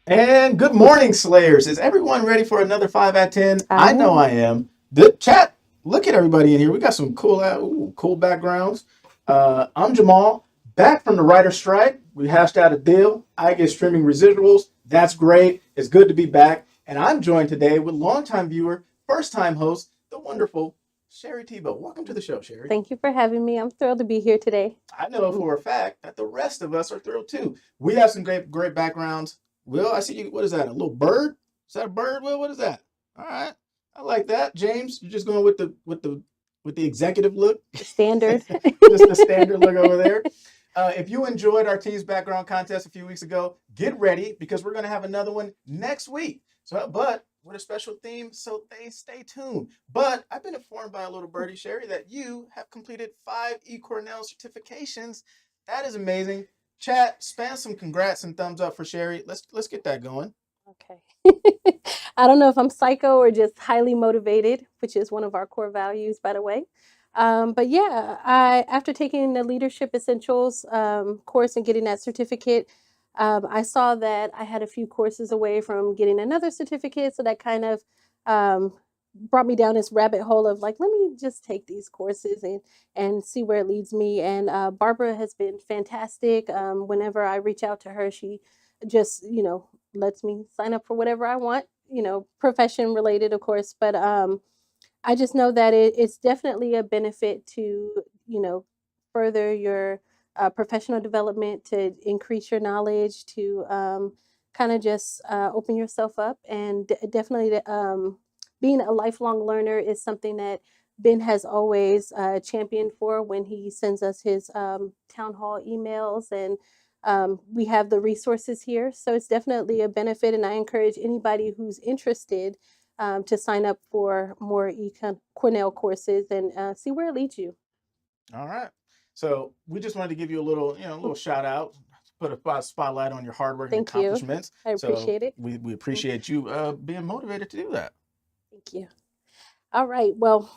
And good morning, Slayers. Is everyone ready for another 5 at 10? I know I am. The chat, look at everybody in here. We got some cool backgrounds. I'm Jamal, back from the writer's strike. We hashed out a deal. I get streaming residuals. That's great. It's good to be back. And I'm joined today with longtime viewer, first-time host, the wonderful Sherry Tebow. Welcome to the show, Sherry. Thank you for having me. I'm thrilled to be here today. I know for a fact that the rest of us are thrilled too. We have some great backgrounds. Will, I see you. What is that? A little bird? Is that a bird, Will? What is that? All right. I like that. James, you're just going with the executive look. Standard. Just the standard look over there. If you enjoyed our team's background contest a few weeks ago, get ready because we're going to have another one next week. But with a special theme, so stay tuned. But I've been informed by a little birdie, Sherry, that you have completed 5 eCornell certifications. That is amazing. Chat, spam some congrats and thumbs up for Sherry. Let's get that going. Okay. I don't know if I'm psycho or just highly motivated, which is one of our core values, by the way. But yeah, after taking the Leadership Essentials course and getting that certificate, I saw that I had a few courses away from getting another certificate. So that kind of brought me down this rabbit hole of like, let me just take these courses and see where it leads me. And Barbara has been fantastic. Whenever I reach out to her, she just, lets me sign up for whatever I want, profession related, of course. But I just know that it's definitely a benefit to, further your professional development, to increase your knowledge, to kind of just open yourself up. And definitely being a lifelong learner is something that Ben has always championed for when he sends us his town hall emails, and we have the resources here. So it's definitely a benefit, and I encourage anybody who's interested to sign up for more Cornell courses and see where it leads you. All right. So we just wanted to give you a little shout out, put a spotlight on your hard work and accomplishments. I appreciate it. We appreciate you being motivated to do that. Thank you. All right. Well,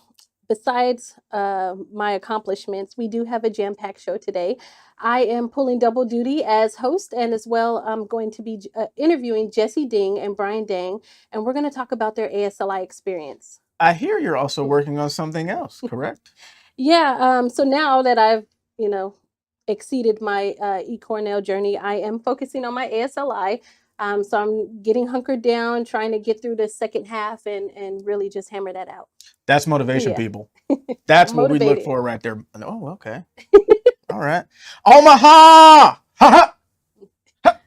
besides my accomplishments, we do have a jam-packed show today. I am pulling double duty as host, and as well, I'm going to be interviewing Jessie Ding and Bryan Dang, and we're going to talk about their ASLI experience. I hear you're also working on something else, correct? Yeah. So now that I've, exceeded my eCornell journey, I am focusing on my ASLI. So I'm getting hunkered down, trying to get through the second half and really just hammer that out. That's motivation, people. That's what we look for right there. Oh, okay. All right. Omaha! Ha ha!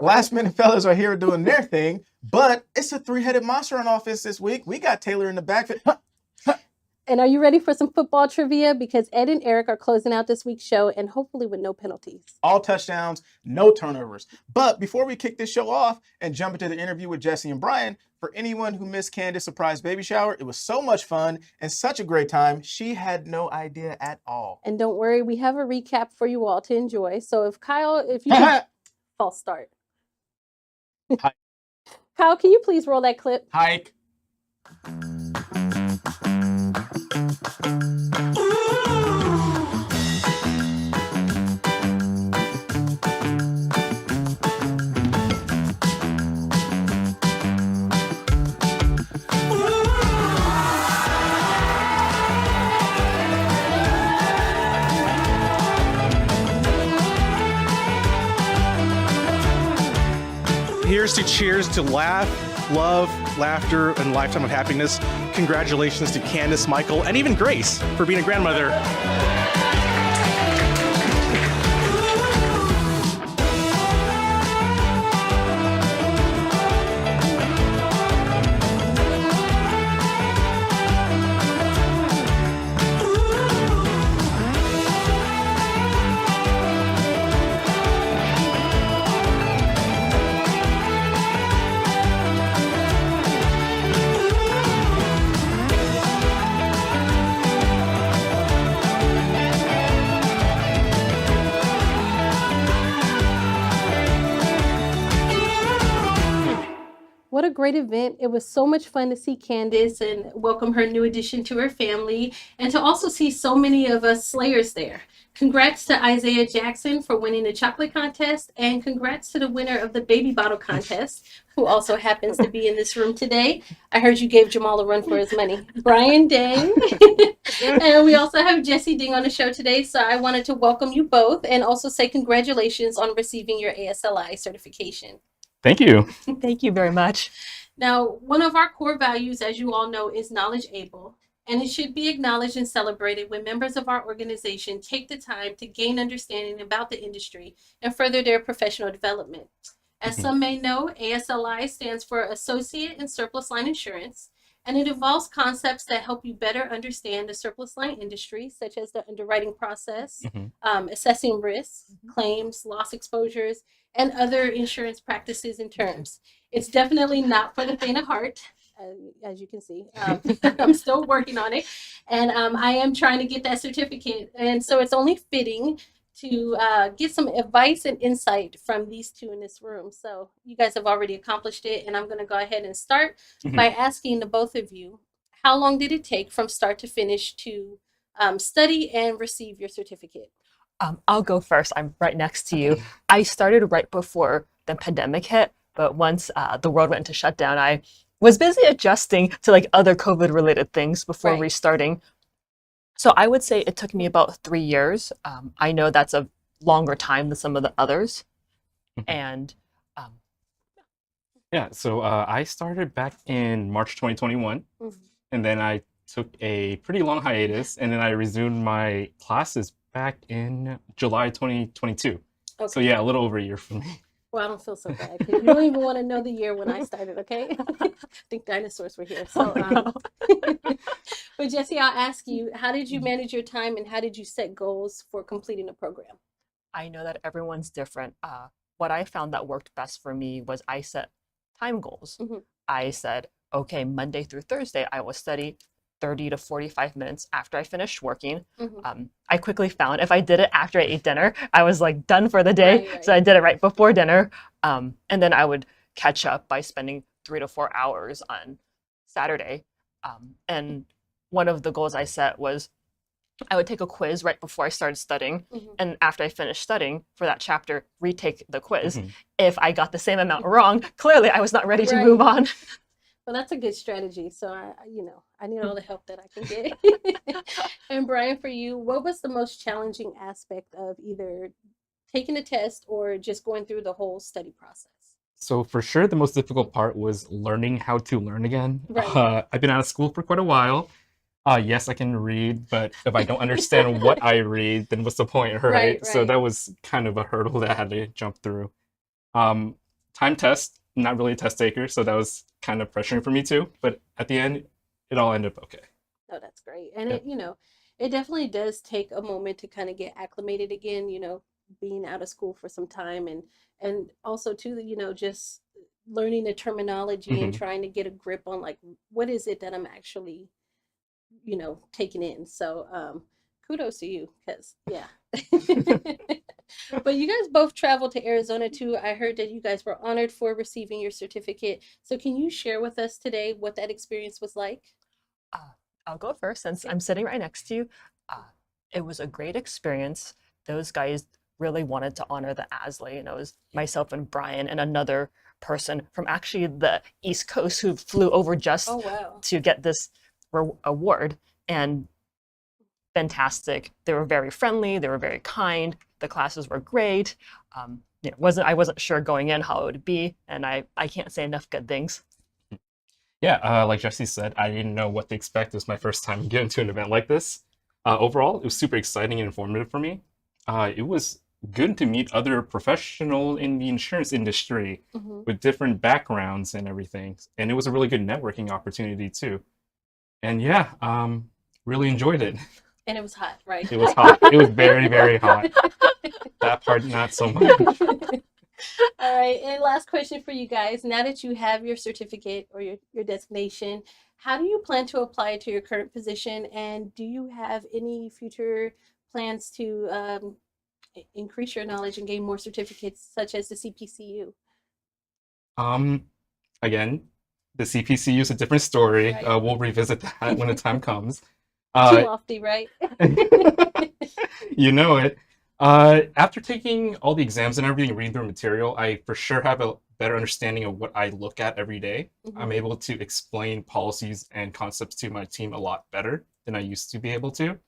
Last minute fellas are here doing their thing, but it's a 3-headed monster in office this week. We got Taylor in the backfield. And are you ready for some football trivia? Because Ed and Eric are closing out this week's show, and hopefully with no penalties. All touchdowns, no turnovers. But before we kick this show off and jump into the interview with Jessie and Bryan, for anyone who missed Candace's surprise baby shower, it was so much fun and such a great time. She had no idea at all. And don't worry, we have a recap for you all to enjoy. So if you can, false start. Hike. Kyle, can you please roll that clip? Hike. Here's to cheers to laugh, love, laughter, and lifetime of happiness. Congratulations to Candace, Michael, and even Grace for being a grandmother. What a great event. It was so much fun to see Candace and welcome her new addition to her family, and to also see so many of us Slayers there. Congrats to Isaiah Jackson for winning the chocolate contest, and congrats to the winner of the baby bottle contest, who also happens to be in this room today. I heard you gave Jamal a run for his money. Bryan Dang. And we also have Jessie Ding on the show today, so I wanted to welcome you both and also say congratulations on receiving your ASLI certification. Thank you. Thank you very much. Now, one of our core values, as you all know, is knowledge able, and it should be acknowledged and celebrated when members of our organization take the time to gain understanding about the industry and further their professional development. As some may know, ASLI stands for Associate in Surplus Line Insurance, and it involves concepts that help you better understand the surplus line industry, such as the underwriting process, assessing risks, claims, loss exposures, and other insurance practices and terms. It's definitely not for the faint of heart, as you can see. I'm still working on it, and I am trying to get that certificate. And so it's only fitting to get some advice and insight from these two in this room. So you guys have already accomplished it, and I'm going to go ahead and start by asking the both of you, how long did it take from start to finish to study and receive your certificate? I'll go first. I'm right next to you. I started right before the pandemic hit, but once the world went into shutdown, I was busy adjusting to like other COVID-related things before restarting. So I would say it took me about 3 years. I know that's a longer time than some of the others. And yeah, so I started back in March 2021, and then I took a pretty long hiatus, and then I resumed my classes back in July 2022. Okay. So yeah, a little over a year for me. Well, I don't feel so bad. You don't even want to know the year when I started, okay? I think dinosaurs were here. So, but Jessie, I'll ask you, how did you manage your time and how did you set goals for completing a program? I know that everyone's different. What I found that worked best for me was I set time goals. I said, okay, Monday through Thursday, I will study 30 to 45 minutes after I finished working. I quickly found if I did it after I ate dinner, I was like done for the day. Right. So I did it right before dinner. And then I would catch up by spending 3 to 4 hours on Saturday. And one of the goals I set was I would take a quiz right before I started studying. And after I finished studying for that chapter, retake the quiz. If I got the same amount wrong, clearly I was not ready to move on. Well, that's a good strategy. So I need all the help that I can get. And Bryan, for you, what was the most challenging aspect of either taking a test or just going through the whole study process? So for sure, the most difficult part was learning how to learn again. I've been out of school for quite a while. Yes, I can read, but if I don't understand what I read, then what's the point, right? So that was kind of a hurdle that I had to jump through. Time test, not really a test taker, so that was kind of pressuring for me too. But at the end, it all ended up okay. Oh, that's great. And it definitely does take a moment to kind of get acclimated again, being out of school for some time and also too, just learning the terminology and trying to get a grip on like, what is it that I'm actually taking in. So kudos to you, because but you guys both traveled to Arizona too. I heard that you guys were honored for receiving your certificate. So can you share with us today what that experience was like? I'll go first since I'm sitting right next to you. It was a great experience. Those guys really wanted to honor the ASLI, and it was myself and Bryan and another person from actually the East Coast who flew over just to get this award. And fantastic. They were very friendly. They were very kind. The classes were great. I wasn't sure going in how it would be, and I can't say enough good things. Yeah, like Jessie said, I didn't know what to expect. It was my first time getting to an event like this. Overall, it was super exciting and informative for me. It was good to meet other professionals in the insurance industry with different backgrounds and everything. And it was a really good networking opportunity too. And yeah, really enjoyed it. And it was hot, right? It was hot. It was very, very hot. That part, not so much. All right. And last question for you guys. Now that you have your certificate or your designation, how do you plan to apply it to your current position? And do you have any future plans to increase your knowledge and gain more certificates, such as the CPCU? again, the CPC is a different story. Right. We'll revisit that when the time comes. Too lofty, right? You know it. After taking all the exams and everything, reading through material, I for sure have a better understanding of what I look at every day. I'm able to explain policies and concepts to my team a lot better than I used to be able to.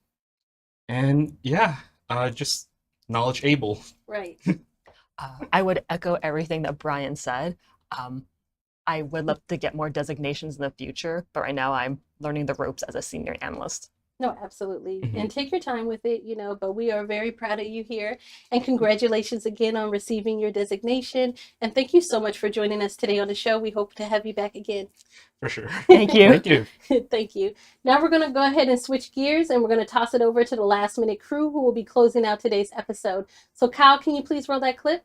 And yeah, just knowledge able. Right. I would echo everything that Bryan said. I would love to get more designations in the future, but right now I'm learning the ropes as a senior analyst. No, absolutely. And take your time with it, but we are very proud of you here. And congratulations again on receiving your designation. And thank you so much for joining us today on the show. We hope to have you back again. For sure. Thank you. Thank you. Thank you. Now we're going to go ahead and switch gears and we're going to toss it over to the last minute crew who will be closing out today's episode. So Kyle, can you please roll that clip?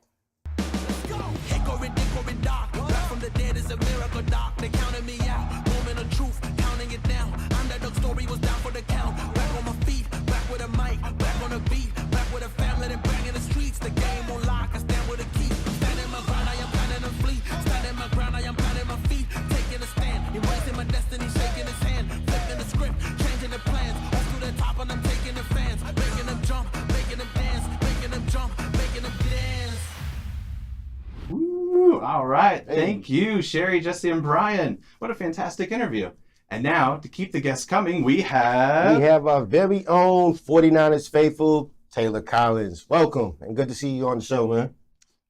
All right. Thank you, Sherry, Jessie, and Bryan. What a fantastic interview. And now, to keep the guests coming, we have our very own 49ers faithful, Taylor Collins. Welcome, and good to see you on the show, man.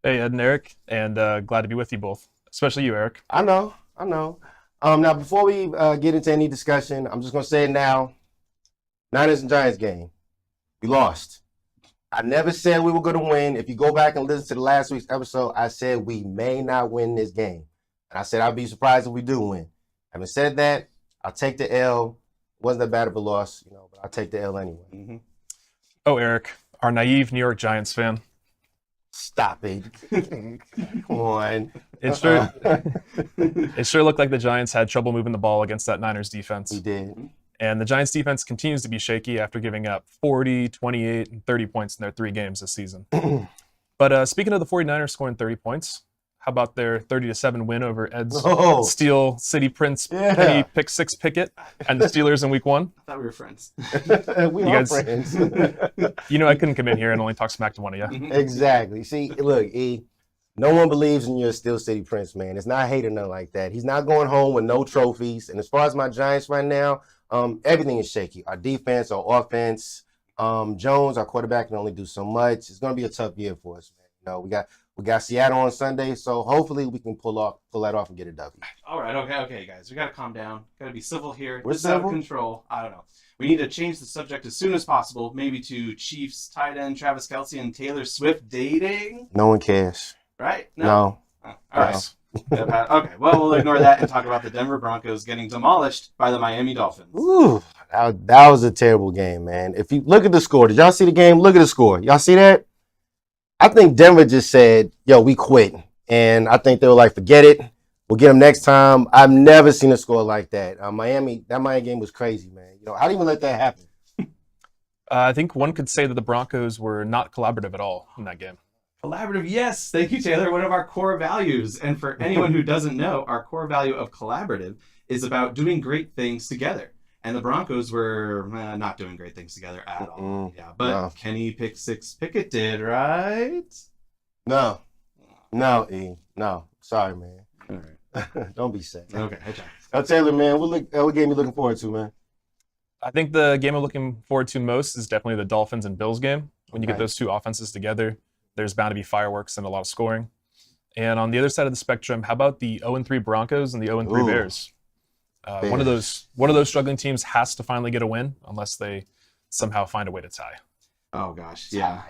Hey, Ed and Eric, and glad to be with you both, especially you, Eric. I know. Now, before we get into any discussion, I'm just going to say it now. Niners and Giants game. We lost. I never said we were going to win. If you go back and listen to the last week's episode, I said we may not win this game. And I said I'd be surprised if we do win. Having said that, I'll take the L. Wasn't that bad of a loss, but I'll take the L anyway. Oh, Eric, our naive New York Giants fan. Stop it. Come on. It sure looked like the Giants had trouble moving the ball against that Niners defense. We did. And the Giants defense continues to be shaky after giving up 40, 28, and 30 points in their 3 games this season. But speaking of the 49ers scoring 30 points, how about their 30-7 win over Ed's Steel City Prince Penny Pick 6 Pickett and the Steelers in week 1? I thought we were friends. We are friends. I couldn't come in here and only talk smack to one of you. Exactly. See, look, E, no one believes in your Steel City Prince, man. It's not hate or nothing like that. He's not going home with no trophies. And as far as my Giants right now, everything is shaky. Our defense, our offense. Jones, our quarterback, can only do so much. It's going to be a tough year for us, man. We got Seattle on Sunday, so hopefully we can pull that off and get a W. All right, okay, guys. We got to calm down. Got to be civil here. We're This is out of civil? control. I don't know. We need to change the subject as soon as possible, maybe to Chiefs tight end Travis Kelce and Taylor Swift dating. No one cares. Right? No. Oh, all right. Okay, well, we'll ignore that and talk about the Denver Broncos getting demolished by the Miami Dolphins. Ooh, that was a terrible game, man. If you look at the score, did y'all see the game? Look at the score. Y'all see that? I think Denver just said, yo, we quit. And I think they were like, forget it. We'll get them next time. I've never seen a score like that. That Miami game was crazy, man. How do you even let that happen? I think one could say that the Broncos were not collaborative at all in that game. Collaborative, yes. Thank you, Taylor. One of our core values. And for anyone who doesn't know, our core value of collaborative is about doing great things together. And the Broncos were not doing great things together at all. Yeah, but no. Kenny Pick 6 Pickett did, right? No, E. No. Sorry, man. All right. Don't be sad. Okay. Now, Taylor, man, what game you looking forward to, man? I think the game I'm looking forward to most is definitely the Dolphins and Bills game. When you get those two offenses together, there's bound to be fireworks and a lot of scoring. And on the other side of the spectrum, how about the 0-3 Broncos and the 0-3 Bears? One of those struggling teams has to finally get a win unless they somehow find a way to tie. Oh gosh, yeah,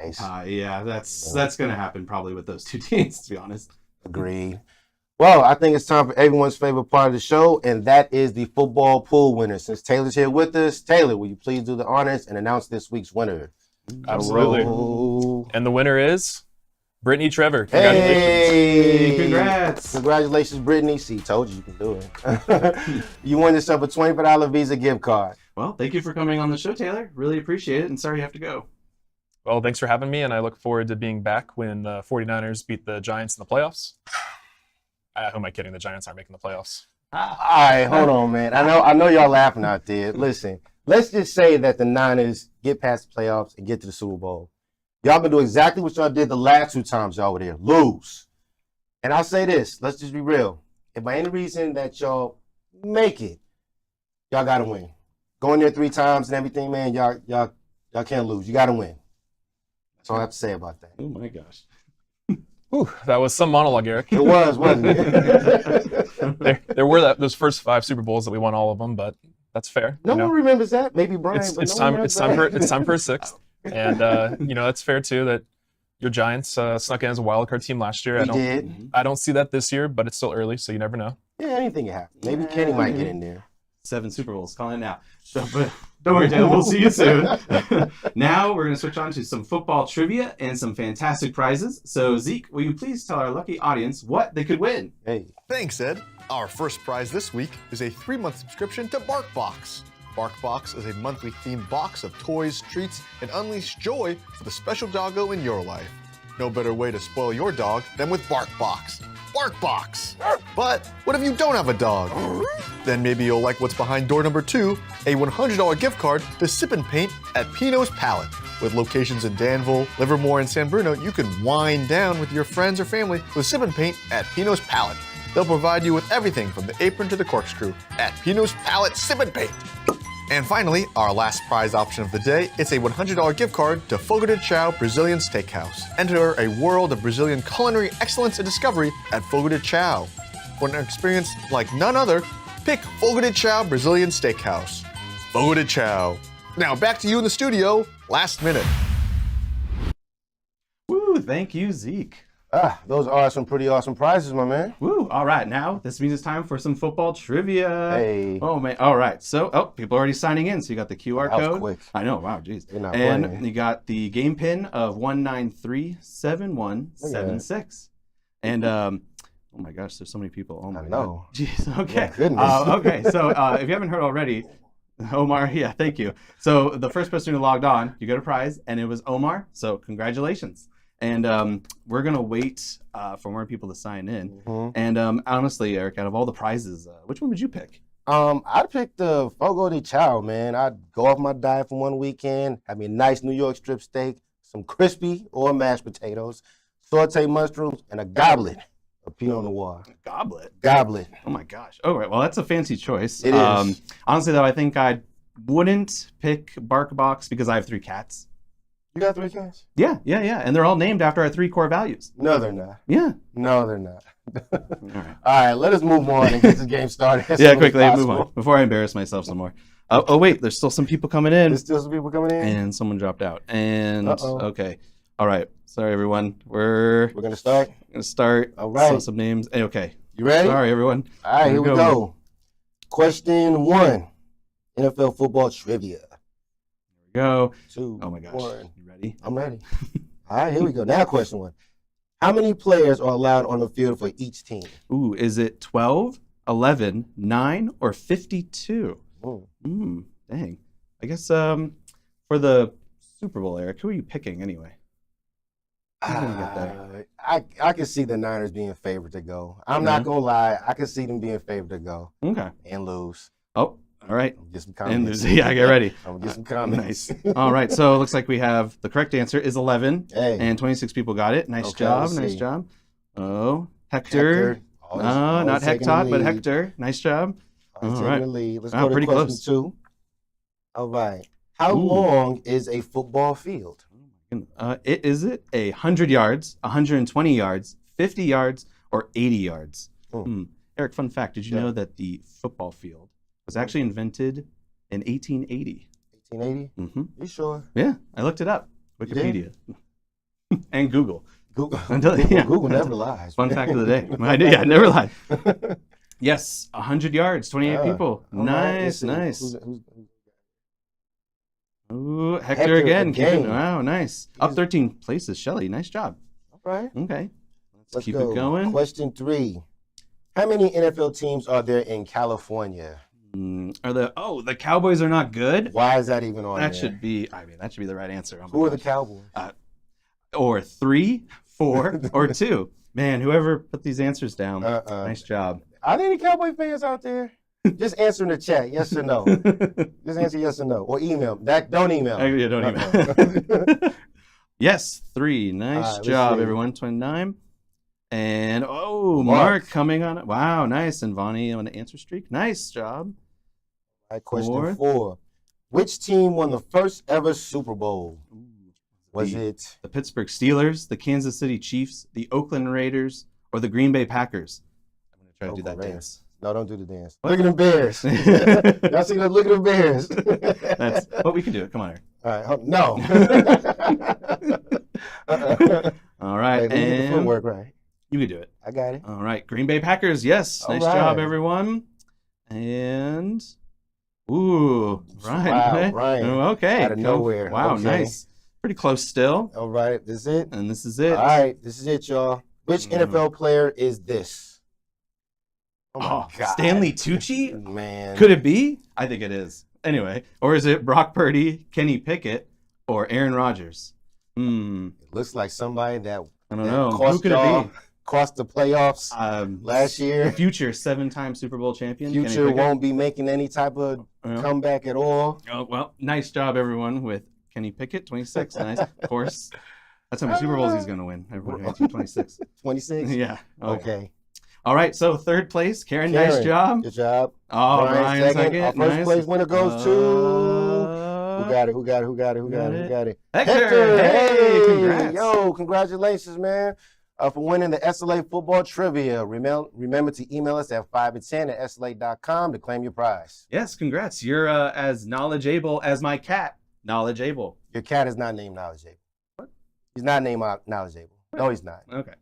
that's gonna happen probably with those two teams, to be honest. Agreed. Well, I think it's time for everyone's favorite part of the show, and that is the football pool winner. Since Taylor's here with us, Taylor, will you please do the honors and announce this week's winner? Absolutely. And the winner is Brittany Trevor. Congratulations. Hey, congrats. Congratulations, Brittany. See, told you can do it. You won yourself a $25 Visa gift card. Well, thank you for coming on the show, Taylor. Really appreciate it, and sorry you have to go. Well, thanks for having me, and I look forward to being back when the 49ers beat the Giants in the playoffs. Who am I kidding? The Giants aren't making the playoffs. All right, hold on, man. I know y'all laughing out there. Listen, let's just say that the Niners get past the playoffs and get to the Super Bowl. Y'all gonna do exactly what y'all did the last 2 times y'all were there. Lose. And I'll say this. Let's just be real. If by any reason that y'all make it, y'all gotta win. Going there 3 times and everything, man, y'all can't lose. You gotta win. That's all I have to say about that. Oh my gosh. Ooh, that was some monologue, Eric. It was, wasn't it? there were those first 5 Super Bowls that we won all of them, but that's fair. No one remembers that. Maybe Bryan. It's time for a 6th, and that's fair too. That your Giants snuck in as a wild card team last year. I don't see that this year, but it's still early, so you never know. Yeah, anything can happen. Maybe Kenny might get in there. 7 Super Bowls. Calling it now. So, but don't worry, Jalen. We'll see you soon. Now we're going to switch on to some football trivia and some fantastic prizes. So, Zeke, will you please tell our lucky audience what they could win? Hey. Thanks, Ed. Our first prize this week is a 3-month subscription to BarkBox. BarkBox is a monthly themed box of toys, treats, and unleash joy for the special doggo in your life. No better way to spoil your dog than with BarkBox. BarkBox! But what if you don't have a dog? Then maybe you'll like what's behind door number 2, a $100 gift card to Sip and Paint at Pino's Palette. With locations in Danville, Livermore, and San Bruno, you can wind down with your friends or family with Sip and Paint at Pino's Palette. They'll provide you with everything from the apron to the corkscrew at Pino's Palette Sip and Paint. And finally, our last prize option of the day, it's a $100 gift card to Fogo de Chao Brazilian Steakhouse. Enter a world of Brazilian culinary excellence and discovery at Fogo de Chao. For an experience like none other, pick Fogo de Chao Brazilian Steakhouse. Fogo de Chao. Now back to you in the studio, last minute. Woo, thank you, Zeke. Those are some pretty awesome prizes, my man. Woo, all right. Now, this means it's time for some football trivia. Hey. Oh, man. All right. So, people are already signing in. So, you got the QR That was code. quick. I know. Wow, geez. You're not And playing. you got the game pin of 1937176. And, oh my gosh, there's so many people. Oh, my I know. God. Jeez. Okay. My goodness. Okay. So, if you haven't heard already, Omar, yeah, thank you. So, the first person who logged on, you got a prize, and it was Omar. So, congratulations. And we're going to wait for more people to sign in. Mm-hmm. And honestly, Eric, out of all the prizes, which one would you pick? I'd pick the Fogo de Chao, man. I'd go off my diet for one weekend, have me a nice New York strip steak, some crispy or mashed potatoes, sauteed mushrooms, and a goblet of Pinot Noir. Goblet? Goblet. Oh, my gosh. Oh, right. Well, that's a fancy choice. It is. Honestly, though, I think I wouldn't pick BarkBox because I have 3 cats. You got 3 cats? Yeah. And they're all named after our 3 core values. No, they're not. Yeah. No, they're not. All right. All right, let us move on and get this game started. as Yeah, soon as quickly, move possible. on before I embarrass myself some more. Oh, wait, there's still some people coming in. There's still some people coming in? And someone dropped out. And, Uh-oh. okay. All right. Sorry, everyone. We're We're going to start? going to start. All right. So some names. Hey, okay. You ready? Sorry, everyone. All right, here we go. Question 1, NFL football trivia. Go. 2, Oh, my gosh. 1. You ready? I'm ready. All right, here we go. Now question 1. How many players are allowed on the field for each team? Ooh, is it 12, 11, 9, or 52? Dang. I guess for the Super Bowl, Eric, who are you picking anyway? Who's gonna get there? I can see the Niners being favored to go. I'm not going to lie. I can see them being favored to go Okay. and lose. Oh, all right. Get some And comments. lose. Yeah, get ready. I'm going to get some comments. Nice. All right. So it looks like we have the correct answer is 11, Hey. and 26 people got it. Nice Okay, job. let's Nice see. job. Oh, Hector. Always- No, always not taking Hectot, the but lead. Hector. Nice job. Always All taking right. the lead. Let's Wow, go to pretty question close. 2. All right. How Ooh. long is a football field? Is it 100 yards, 120 yards, 50 yards, or 80 yards? Eric, fun fact, did you know that the football field was actually invented in 1880? 1880? Mm-hmm. You sure? Yeah, I looked it up. You Wikipedia. And Google. Google, Yeah. Google never lies. Fun fact of the day. I did, yeah, never lied. Yes, 100 yards, 28 Yeah. people. All right, let's Nice, see. nice. Who's- Ooh, Hector Hector again. again. Wow, nice. Up 13 places, Shelly. Nice job. All right. Okay. Let's keep go. it going. Question 3. How many NFL teams are there in California? The Cowboys are not good? Why is that even on That there? should be the right answer. Oh my Who are the gosh. Cowboys? Or 3, 4, or 2. Man, whoever put these answers down, nice job. Are there any Cowboy fans out there? Just answer in the chat, yes or no. Just answer yes or no, or email. Don't email. Yeah, don't email. Yes, 3. Nice job, everyone. 29. And Mark coming on. Wow, nice. And Vonnie on the answer streak. Nice job. All right, question 4. Which team won the first ever Super Bowl? Was it the Pittsburgh Steelers, the Kansas City Chiefs, the Oakland Raiders, or the Green Bay Packers? I'm going to try to do that dance. No, don't do the dance. What? Look at them Bears. Y'all see that? Look at them Bears. But we can do it. Come on, Eric. All right. No. All right. Hey, and the footwork, right? You can do it. I got it. All right. Green Bay Packers. Yes. Nice job, everyone. And Ryan. Wow, Ryan. Okay. Out of nowhere. Wow, okay. Nice. Pretty close still. All right. This is it. And this is it. All right. This is it, y'all. Which NFL player is this? Oh my God. Stanley Tucci? Man. Could it be? I think it is. Anyway, or is it Brock Purdy, Kenny Pickett, or Aaron Rodgers? It looks like somebody that I don't know. Cost who could it be? Cost the playoffs last year. Future 7-time Super Bowl champion. Future won't be making any type of comeback at all. Oh, well, nice job, everyone, with Kenny Pickett, 26. Nice. Of course. That's how many Super Bowls he's going to win. Everybody answered 26. 26? Yeah. Okay. All right, so third place, Karen, nice job. Good job. Oh, Bryan second. Our first place winner goes to... Who got it? Hector! Hey, congrats. Yo, congratulations, man, for winning the ASLI football trivia. Remember to email us at 5and10@sla.com to claim your prize. Yes, congrats. You're as knowledgeable as my cat, knowledgeable. Your cat is not named knowledgeable. What? He's not named knowledgeable. No, he's not. Okay.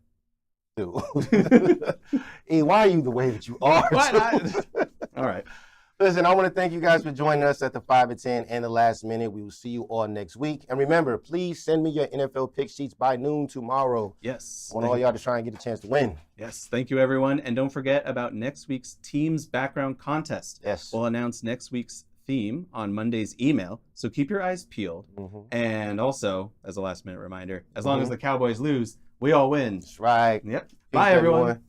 E, why are you the way that you are? Why not? All right. Listen, I want to thank you guys for joining us at the 5 and 10 and the last minute. We will see you all next week. And remember, please send me your NFL pick sheets by noon tomorrow. Yes. I want all y'all to try and get a chance to win. Yes. Thank you, everyone. And don't forget about next week's Teams Background Contest. Yes. We'll announce next week's theme on Monday's email. So keep your eyes peeled. And also, as a last minute reminder, as long as the Cowboys lose, we all win. That's right. Yep. Peace, Bye, everyone.